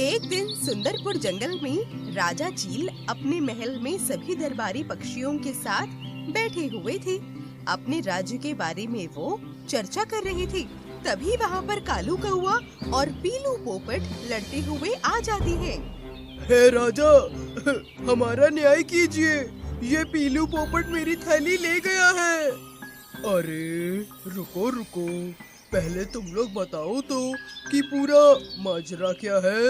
एक दिन सुंदरपुर जंगल में राजा चील अपने महल में सभी दरबारी पक्षियों के साथ बैठे हुए थे। अपने राज्य के बारे में वो चर्चा कर रहे थे। तभी वहाँ पर कालू कौआ और पीलू पोपट लड़ते हुए आ जाते हैं। हे राजा, हमारा न्याय कीजिए, ये पीलू पोपट मेरी थैली ले गया है। अरे रुको रुको, पहले तुम लोग बताओ तो कि पूरा माजरा क्या है।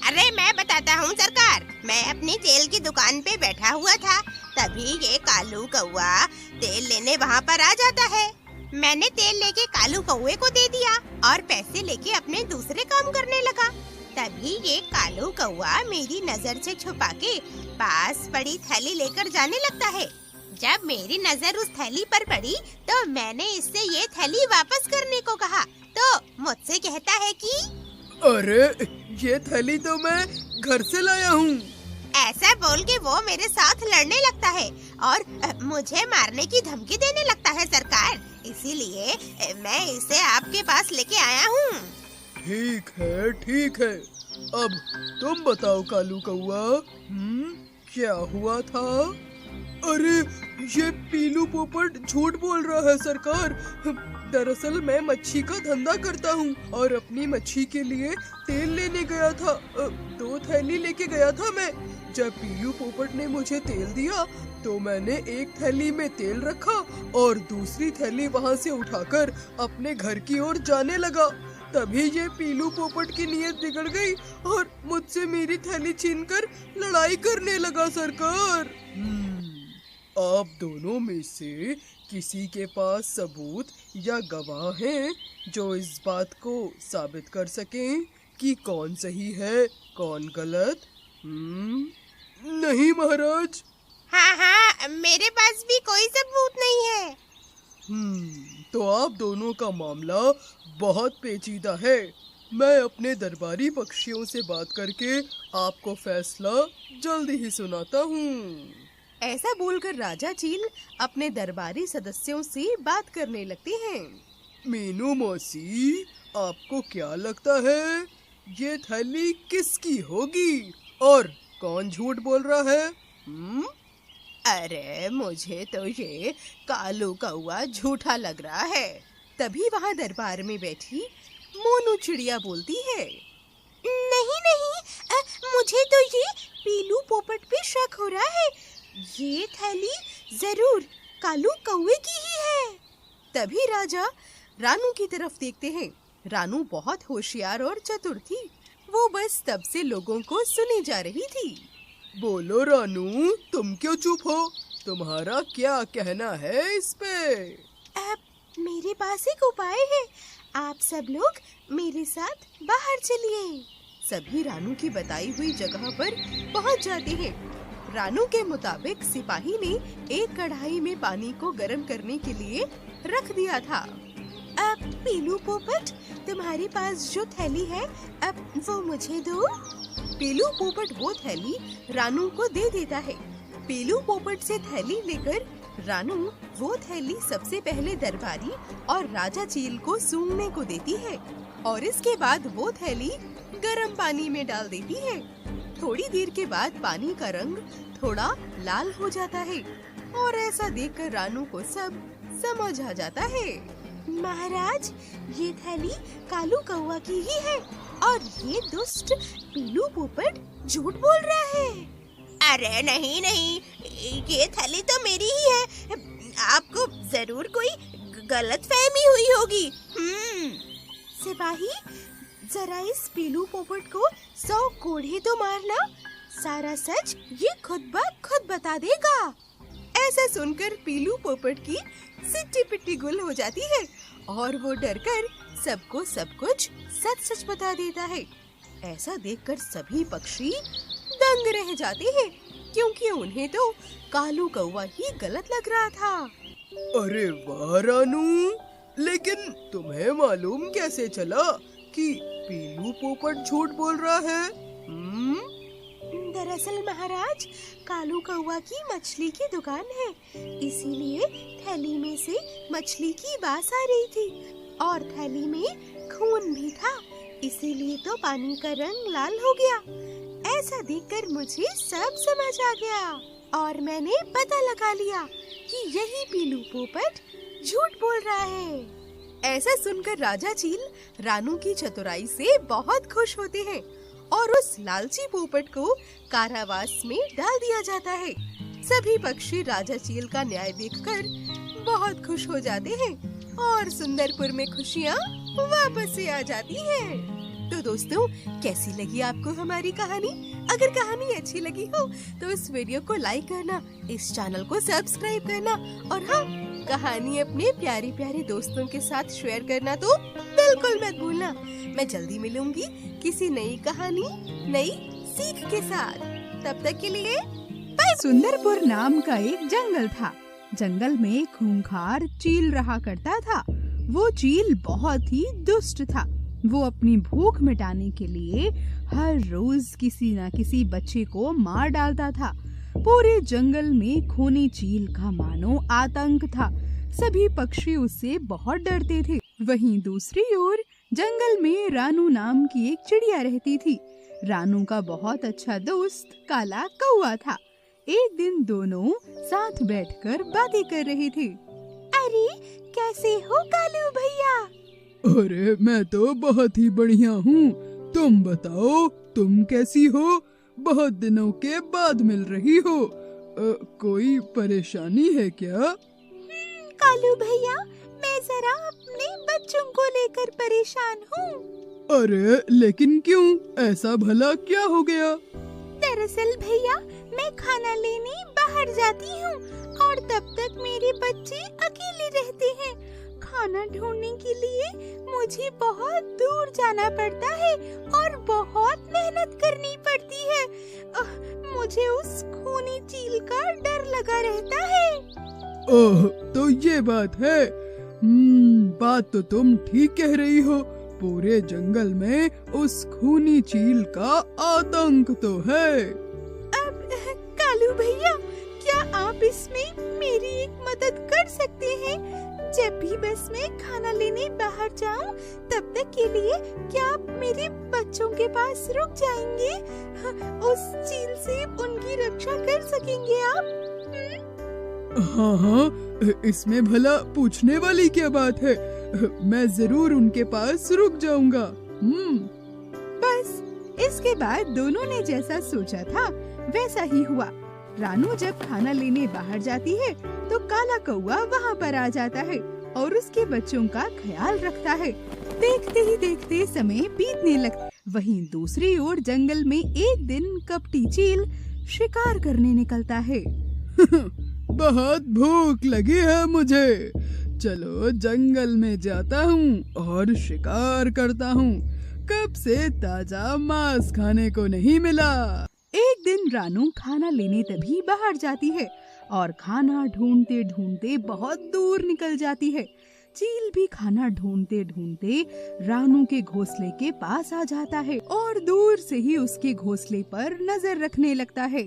अरे मैं बताता हूँ सरकार। मैं अपनी तेल की दुकान पे बैठा हुआ था, तभी ये कालू कौआ तेल लेने वहाँ पर आ जाता है। मैंने तेल लेके कालू कौए को दे दिया और पैसे लेके अपने दूसरे काम करने लगा। तभी ये कालू कौआ मेरी नजर से छुपा के पास पड़ी थैली लेकर जाने लगता है। जब मेरी नजर उस थैली पर पड़ी तो मैंने इससे ये थैली वापस करने को कहा, तो मुझसे कहता है कि अरे ये थैली तो मैं घर से लाया हूँ। ऐसा बोल के वो मेरे साथ लड़ने लगता है और मुझे मारने की धमकी देने लगता है सरकार। इसीलिए मैं इसे आपके पास लेके आया हूँ। ठीक है, अब तुम बताओ कालू कौआ, क्या हुआ था? अरे ये पीलू पोपट झूठ बोल रहा है सरकार। दरअसल मैं मच्छी का धंधा करता हूँ और अपनी मच्छी के लिए तेल लेने गया था। 2 थैली लेके गया था मैं। जब पीलू पोपट ने मुझे तेल दिया तो मैंने एक थैली में तेल रखा और दूसरी थैली वहाँ से उठाकर अपने घर की ओर जाने लगा। तभी ये पीलू पोपट की नीयत बिगड़ गई और मुझसे मेरी थैली छीनकर लड़ाई करने लगा सरकार। आप दोनों में से किसी के पास सबूत या गवाह हैं जो इस बात को साबित कर सकें कि कौन सही है कौन गलत? नहीं महाराज। हाँ, मेरे पास भी कोई सबूत नहीं है। तो आप दोनों का मामला बहुत पेचीदा है। मैं अपने दरबारी पक्षियों से बात करके आपको फैसला जल्दी ही सुनाता हूँ। ऐसा बोलकर राजा चील अपने दरबारी सदस्यों से बात करने लगते हैं। मीनू मौसी, आपको क्या लगता है ये थैली किसकी होगी और कौन झूठ बोल रहा है? अरे मुझे तो ये कालू कौआ झूठा लग रहा है। तभी वहाँ दरबार में बैठी मोनू चिड़िया बोलती है, नहीं, मुझे तो ये पीलू पोपट पे शक हो रहा है। ये थैली जरूर कालू कौवे की ही है। तभी राजा रानू की तरफ देखते हैं। रानू बहुत होशियार और चतुर थी। वो बस तब से लोगों को सुनी जा रही थी। बोलो रानू, तुम क्यों चुप हो? तुम्हारा क्या कहना है इस पे? मेरे पास एक उपाय है। आप सब लोग मेरे साथ बाहर चलिए। सभी रानू की बताई हुई जगह पर पहुंच जाते हैं। रानू के मुताबिक सिपाही ने एक कढ़ाई में पानी को गर्म करने के लिए रख दिया था। अब पीलू पोपट, तुम्हारे पास जो थैली है अब वो मुझे दो। पीलू पोपट वो थैली रानू को दे देता है। पीलू पोपट से थैली लेकर रानू वो थैली सबसे पहले दरबारी और राजा चील को सूंघने को देती है और इसके बाद वो थैली गर्म पानी में डाल देती है। थोड़ी देर के बाद पानी का रंग थोड़ा लाल हो जाता है और ऐसा देखकर रानू को सब समझ आ जाता है। महाराज, ये थैली कालू कौवा की ही है और ये दुष्ट पीलू पोपट झूठ बोल रहा है। अरे नहीं, ये थैली तो मेरी ही है। आपको जरूर कोई गलतफहमी हुई होगी। सिपाही, जरा इस पीलू पोपट को 100 कोड़े तो मारना। सारा सच ये खुद ब खुद बता देगा। ऐसा सुनकर पीलू पोपट की सिट्टी पिट्टी गुल हो जाती है और वो डरकर सबको सब कुछ सच बता देता है। ऐसा देखकर सभी पक्षी दंग रह जाते हैं क्योंकि उन्हें तो कालू कौवा ही गलत लग रहा था। अरे वाह रानू, लेकिन तुम्हें मालूम कैसे चला कि पीलू पोपट झूठ बोल रहा है? दरअसल महाराज, कालू कौवा की मछली की दुकान है, इसीलिए थैली में से मछली की बास आ रही थी और थैली में खून भी था। इसीलिए तो पानी का रंग लाल हो गया। ऐसा देखकर मुझे सब समझ आ गया और मैंने पता लगा लिया कि यही पीलू पोपट झूठ बोल रहा है। ऐसा सुनकर राजा चील रानू की चतुराई से बहुत खुश होते हैं और उस लालची पोपट को कारावास में डाल दिया जाता है। सभी पक्षी राजा चील का न्याय देखकर बहुत खुश हो जाते हैं और सुंदरपुर में खुशियाँ वापस से आ जाती हैं। तो दोस्तों, कैसी लगी आपको हमारी कहानी? अगर कहानी अच्छी लगी हो तो इस वीडियो को लाइक करना, इस चैनल को सब्सक्राइब करना और हाँ, कहानी अपने प्यारे प्यारे दोस्तों के साथ शेयर करना तो बिल्कुल मत भूलना। मैं जल्दी मिलूंगी किसी नई कहानी, नई सीख के साथ। तब तक के लिए बाय। सुंदरपुर नाम का एक जंगल था। जंगल में खूंखार चील रहा करता था। वो चील बहुत ही दुष्ट था। वो अपनी भूख मिटाने के लिए हर रोज किसी न किसी बच्चे को मार डालता था। पूरे जंगल में खूनी चील का मानो आतंक था। सभी पक्षी उससे बहुत डरते थे। वहीं दूसरी ओर जंगल में रानू नाम की एक चिड़िया रहती थी। रानू का बहुत अच्छा दोस्त काला कौवा था। एक दिन दोनों साथ बैठकर बातें कर रहे थे। अरे, कैसे हो कालू भैया? अरे, मैं तो बहुत ही बढ़िया हूँ। तुम बताओ, तुम कैसी हो? बहुत दिनों के बाद मिल रही हो। कोई परेशानी है क्या? कालू भैया, मैं जरा अपने बच्चों को लेकर परेशान हूँ। अरे, लेकिन क्यों? ऐसा भला क्या हो गया? दरअसल भैया, मैं खाना लेने बाहर जाती हूँ और तब तक मेरे बच्चे अकेले रहते हैं। खाना ढूंढने के लिए मुझे बहुत दूर जाना पड़ता है और बहुत मेहनत करनी पड़ती है। मुझे उस खूनी चील का डर लगा रहता है। ओह, तो ये बात है। बात तो तुम ठीक कह रही हो। पूरे जंगल में उस खूनी चील का आतंक तो है। अब कालू भैया, क्या आप इसमें मेरी एक मदद कर सकते हैं? जब भी बस मैं खाना लेने बाहर जाऊं, तब तक के लिए क्या आप मेरे बच्चों के पास रुक जाएंगे? उस चील से उनकी रक्षा कर सकेंगे आप? हाँ, इसमें भला पूछने वाली क्या बात है। मैं जरूर उनके पास रुक जाऊंगा। बस इसके बाद दोनों ने जैसा सोचा था वैसा ही हुआ। रानू जब खाना लेने बाहर जाती है तो काला कौवा वहाँ पर आ जाता है और उसके बच्चों का ख्याल रखता है। देखते ही देखते समय बीतने लगता। वहीं दूसरी ओर जंगल में एक दिन कपटी चील शिकार करने निकलता है। बहुत भूख लगी है मुझे। चलो जंगल में जाता हूँ और शिकार करता हूँ। कब से ताजा मांस खाने को नहीं मिला। एक दिन रानू खाना लेने तभी बाहर जाती है और खाना ढूंढते ढूंढते बहुत दूर निकल जाती है। चील भी खाना ढूंढते ढूंढते रानू के घोंसले के पास आ जाता है और दूर से ही उसके घोंसले पर नजर रखने लगता है।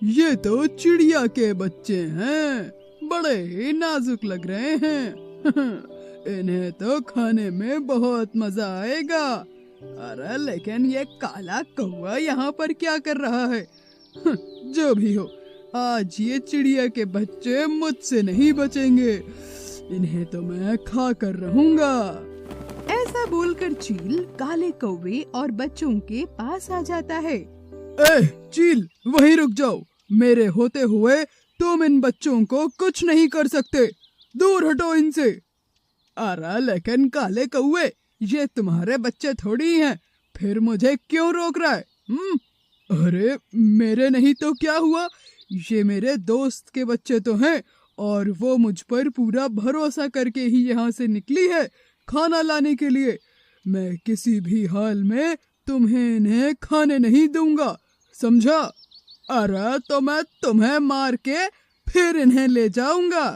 ये तो चिड़िया के बच्चे हैं। बड़े ही नाजुक लग रहे हैं। इन्हें तो खाने में बहुत मजा आएगा। अरे, लेकिन ये काला कौवा यहाँ पर क्या कर रहा है? जो भी हो, आज ये चिड़िया के बच्चे मुझसे नहीं बचेंगे। इन्हें तो मैं खा कर रहूंगा। ऐसा बोलकर चील काले कौवे और बच्चों के पास आ जाता है। चील, वहीं रुक जाओ। मेरे होते हुए तुम इन बच्चों को कुछ नहीं कर सकते। दूर हटो इनसे। अरे, लेकिन काले कौवे, ये तुम्हारे बच्चे थोड़ी हैं। फिर मुझे क्यों रोक रहा है? अरे, मेरे नहीं तो क्या हुआ? ये मेरे दोस्त के बच्चे तो हैं और वो मुझ पर पूरा भरोसा करके ही यहाँ से निकली है खाना लाने के लिए। मैं किसी भी हाल में तुम्हें इन्हें खाने नहीं दूंगा, समझा? अरे, तो मैं तुम्हें मार के फिर इन्हें ले जाऊंगा।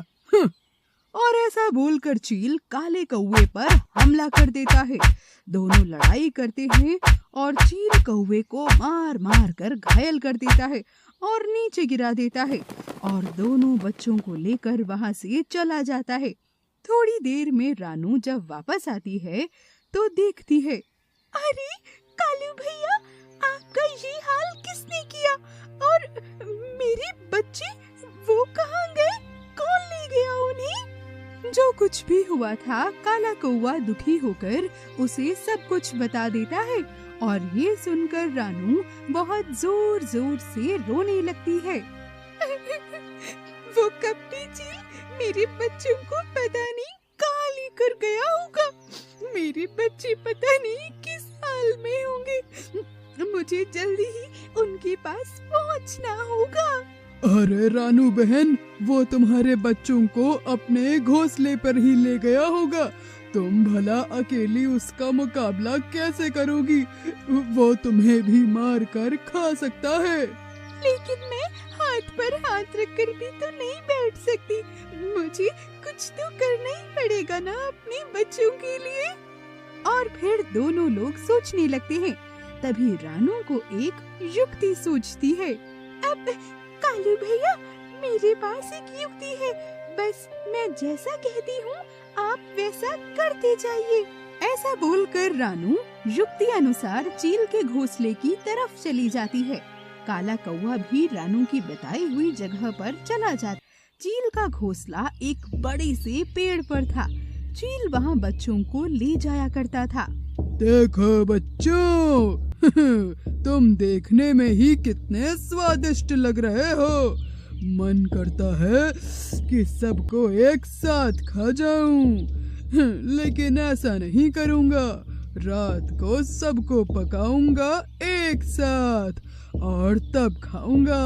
और ऐसा बोलकर चील काले कौवे पर हमला कर देता है। दोनों लड़ाई करते हैं और चील कौवे को मार मार कर घायल कर देता है और नीचे गिरा देता है और दोनों बच्चों को लेकर वहां से चला जाता है। थोड़ी देर में रानू जब वापस आती है तो देखती है। अरे कालू भैया, आपका ये हाल किसने किया? और मेरे बच्चे वो कहाँ गए? कौन ले गया उन्हें? जो कुछ भी हुआ था काला कौवा दुखी होकर उसे सब कुछ बता देता है और ये सुनकर रानू बहुत जोर जोर से रोने लगती है। वो कपटी चील मेरे बच्चों को पता नहीं कहाँ लेकर गया होगा। मेरे बच्चे पता नहीं किस हाल में होंगे। मुझे जल्दी ही उनके पास पहुँचना होगा। अरे रानू बहन, वो तुम्हारे बच्चों को अपने घोंसले पर ही ले गया होगा। तुम भला अकेली उसका मुकाबला कैसे करोगी? वो तुम्हें भी मार कर खा सकता है। लेकिन मैं हाथ पर हाथ रखकर भी तो नहीं बैठ सकती। मुझे कुछ तो करना ही पड़ेगा ना अपने बच्चों के लिए। और फिर दोनों लोग सोचने लगते हैं। तभी रानू को एक युक्ति सूझती है। अब कालू भैया, मेरे पास एक युक्ति है। बस मैं जैसा कहती हूँ आप वैसा करते जाइए। ऐसा बोलकर रानू युक्ति अनुसार चील के घोंसले की तरफ चली जाती है। काला कौवा भी रानू की बताई हुई जगह पर चला जाता। चील का घोंसला एक बड़े से पेड़ पर था। चील वहाँ बच्चों को ले जाया करता था। देखो बच्चों, तुम देखने में ही कितने स्वादिष्ट लग रहे हो। मन करता है कि सबको एक साथ खा जाऊं, लेकिन ऐसा नहीं करूंगा। रात को सबको पकाऊंगा एक साथ और तब खाऊंगा।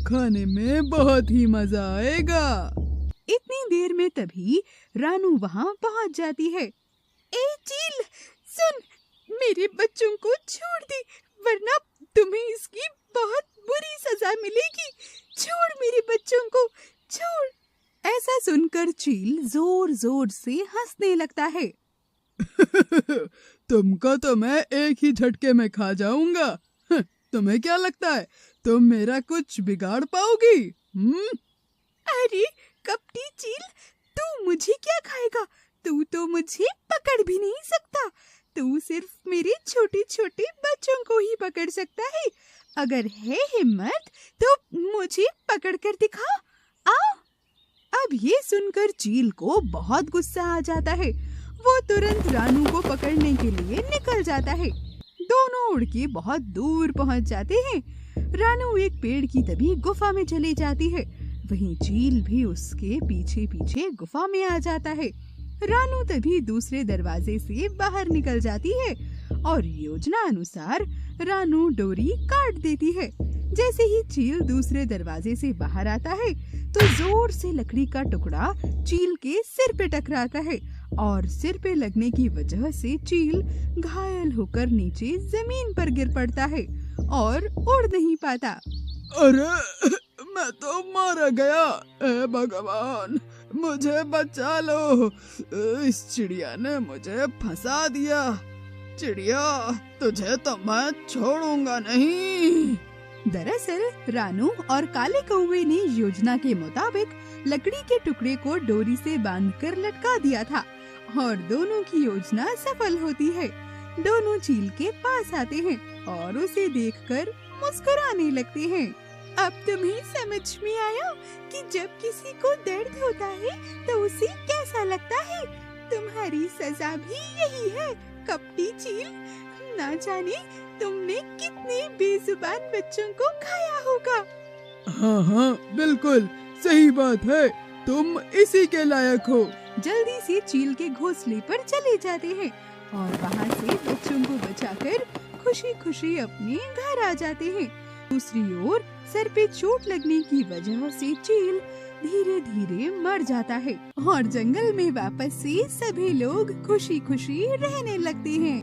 खाने में बहुत ही मजा आएगा। इतनी देर में तभी रानू वहाँ पहुँच जाती है। ए चील, सुन, मेरे बच्चों को छोड़ दे, वरना तुम्हें इसकी बहुत बुरी सजा मिलेगी। छोड़ मेरे बच्चों को, छोड़। ऐसा सुनकर चील जोर जोर से हंसने लगता है। तुमको तो मैं एक ही झटके में खा जाऊंगा। तुम्हें क्या लगता है तुम मेरा कुछ बिगाड़ पाओगी? अरे कपटी चील, तू मुझे क्या खाएगा? तू तो मुझे पकड़ भी नहीं सकता। तू सिर्फ मेरे छोटे छोटे बच्चों को ही पकड़ सकता है। अगर है हिम्मत तो मुझे पकड़ कर दिखा। आओ। अब ये सुनकर चील को बहुत गुस्सा आ जाता है। वो तुरंत रानू को पकड़ने के लिए निकल जाता है। दोनों उड़ के बहुत दूर पहुंच जाते हैं। रानू एक पेड़ की तभी गुफा में चली जाती है। वहीं चील भी उसके पीछे पीछे गुफा में आ जाता है। रानू तभी दूसरे दरवाजे से बाहर निकल जाती है और योजना अनुसार रानू डोरी काट देती है। जैसे ही चील दूसरे दरवाजे से बाहर आता है तो जोर से लकड़ी का टुकड़ा चील के सिर पे टकराता है और सिर पे लगने की वजह से चील घायल होकर नीचे जमीन पर गिर पड़ता है और उड़ नहीं पाता। अरे मैं तो मारा गया। ए भगवान, मुझे बचा लो। इस चिड़िया ने मुझे फंसा दिया। चिड़िया, तुझे तो मैं छोड़ूंगा नहीं। दरअसल रानू और काले कौवे ने योजना के मुताबिक लकड़ी के टुकड़े को डोरी से बांधकर लटका दिया था और दोनों की योजना सफल होती है। दोनों चील के पास आते हैं और उसे देखकर मुस्कुराने लगते हैं। अब तुम्हें समझ में आया कि जब किसी को दर्द होता है तो उसे कैसा लगता है। तुम्हारी सजा भी यही है कपटी चील। ना जाने तुमने कितने बेजुबान बच्चों को खाया होगा। हाँ, बिल्कुल सही बात है। तुम इसी के लायक हो। जल्दी से चील के घोंसले पर चले जाते हैं और वहाँ से बच्चों को बचाकर खुशी खुशी अपने घर आ जाते हैं। दूसरी ओर सर पे चोट लगने की वजह से चील धीरे धीरे मर जाता है और जंगल में वापस से सभी लोग खुशी खुशी रहने लगते हैं।